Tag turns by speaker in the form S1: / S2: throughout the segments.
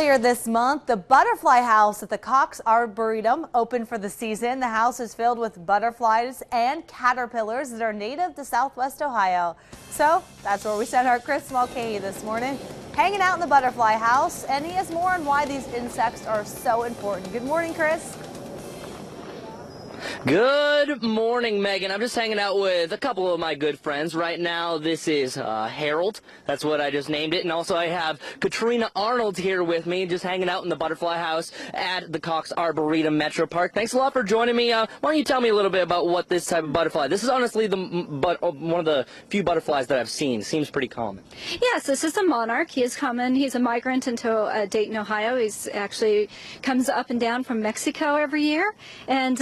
S1: Earlier this month, the butterfly house at the Cox Arboretum opened for the season. The house is filled with butterflies and caterpillars that are native to Southwest Ohio. So that's where we sent our Chris Mulcahy this morning, hanging out in the butterfly house, and he has more on why these insects are so important. Good morning, Chris.
S2: Good morning, Megan. I'm just hanging out with a couple of my good friends right now. This is Harold. That's what I just named it. And also I have Katrina Arnold here with me, just hanging out in the butterfly house at the Cox Arboretum Metro Park. Thanks a lot for joining me. Why don't you tell me a little bit about what this type of butterfly? This is honestly one of the few butterflies that I've seen. Seems pretty common.
S3: Yes, this is a monarch. He is common. He's a migrant into Dayton, Ohio. He's actually comes up and down from Mexico every year. And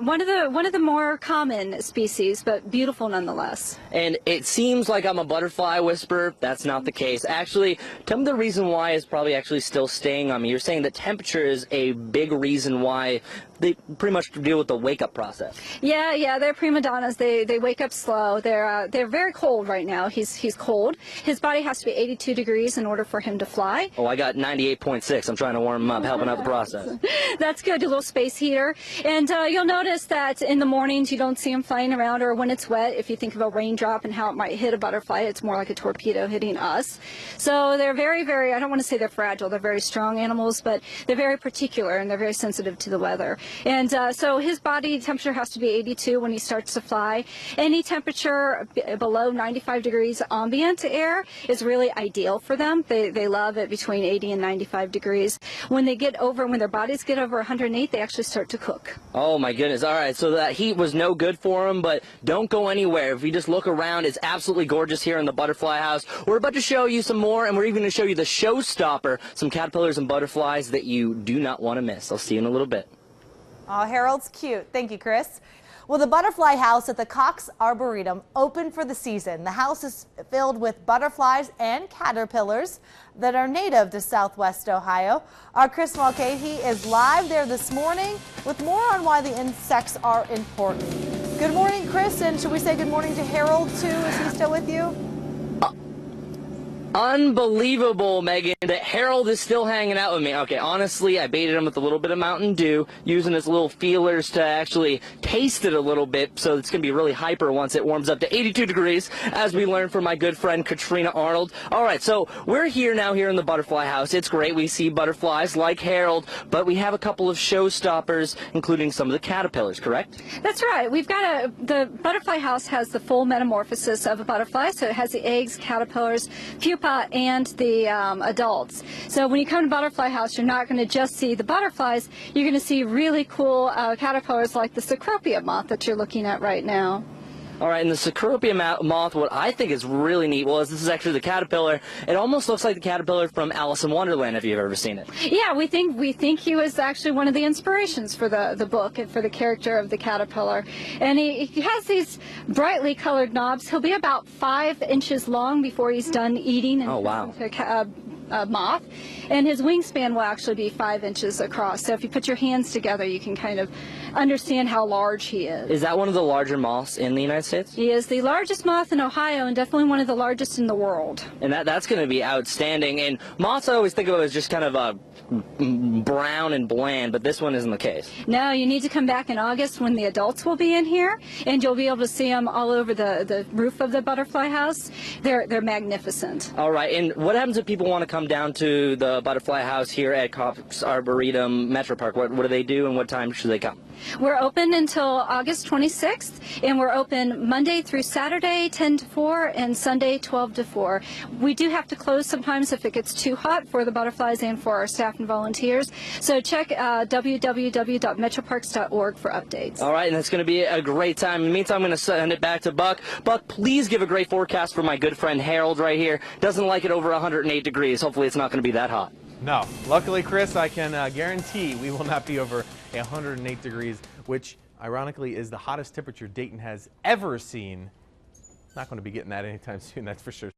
S3: one of the more common species, but beautiful nonetheless.
S2: And it seems like I'm a butterfly whisperer. That's not the case. Actually, tell me the reason why is probably actually still staying on me. You're saying that temperature is a big reason why they pretty much deal with the wake-up process. Yeah, they're prima donnas. They wake up slow. They're very cold right now. He's cold. His body has to be 82 degrees in order for him to fly. Oh, I got 98.6. I'm trying to warm him up, helping out the process.
S3: That's good. A little space heater. And you'll notice that in the mornings you don't see him flying around, or when it's wet, if you think of a raindrop and how it might hit a butterfly, it's more like a torpedo hitting us. So they're very, I don't want to say they're fragile. They're very strong animals, but they're very particular and they're very sensitive to the weather. And so his body temperature has to be 82 when he starts to fly. Any temperature below 95 degrees ambient air is really ideal for them. They love it between 80 and 95 degrees. When their bodies get over 108, they actually start to cook.
S2: Oh my goodness. All right, so that heat was no good for him, but don't go anywhere. If you just look around, it's absolutely gorgeous here in the butterfly house. We're about to show you some more, and we're even going to show you the showstopper, some caterpillars and butterflies that you do not want to miss. I'll see you in a little bit.
S1: Oh, Harold's cute. Thank you, Chris. Well, the butterfly house at the Cox Arboretum opened for the season. The house is filled with butterflies and caterpillars that are native to Southwest Ohio. Our Chris Mulcahy is live there this morning with more on why the insects are important. Good morning, Chris, and should we say good morning to Harold, too? Is he still with you?
S2: Unbelievable, Megan, that Harold is still hanging out with me. Okay, honestly, I baited him with a little bit of Mountain Dew, using his little feelers to actually taste it a little bit, so it's going to be really hyper once it warms up to 82 degrees, as we learned from my good friend Katrina Arnold. All right, so we're here now here in the butterfly house. It's great. We see butterflies like Harold, but we have a couple of showstoppers, including some of the caterpillars, correct?
S3: That's right. The butterfly house has the full metamorphosis of a butterfly, so it has the eggs, caterpillars, pupa, and the adults. So when you come to Butterfly House, you're not going to just see the butterflies, you're going to see really cool caterpillars like the Cecropia moth that you're looking at right now.
S2: All right, and the Cecropia moth, what I think is really neat, well, this is actually the caterpillar. It almost looks like the caterpillar from Alice in Wonderland, if you've ever seen it.
S3: Yeah, we think he was actually one of the inspirations for the book and for the character of the caterpillar. And he has these brightly colored knobs. He'll be about 5 inches long before he's done eating. And
S2: oh, wow.
S3: Moth, and his wingspan will actually be 5 inches across. So if you put your hands together, you can kind of understand how large he is.
S2: Is that one of the larger moths in the United States?
S3: He is the largest moth in Ohio and definitely one of the largest in the world.
S2: And that's going to be outstanding. And moths I always think of as just kind of brown and bland, but this one isn't the case.
S3: No, you need to come back in August when the adults will be in here, and you'll be able to see them all over the roof of the butterfly house. They're magnificent.
S2: All right, and what happens if people want to come down to the butterfly house here at Cox Arboretum Metro Park? What do they do, and what time should they come?
S3: We're open until August 26th, and we're open Monday through Saturday 10 to 4 and Sunday 12 to 4. We do have to close sometimes if it gets too hot for the butterflies and for our staff and volunteers. So check www.metroparks.org for updates.
S2: All right, and it's going to be a great time. In the meantime, I'm going to send it back to Buck. Buck, please give a great forecast for my good friend Harold right here. Doesn't like it over 108 degrees. Hopefully it's not going to be that hot.
S4: No. Luckily, Chris, I can guarantee we will not be over 108 degrees, which ironically is the hottest temperature Dayton has ever seen. Not going to be getting that anytime soon, that's for sure.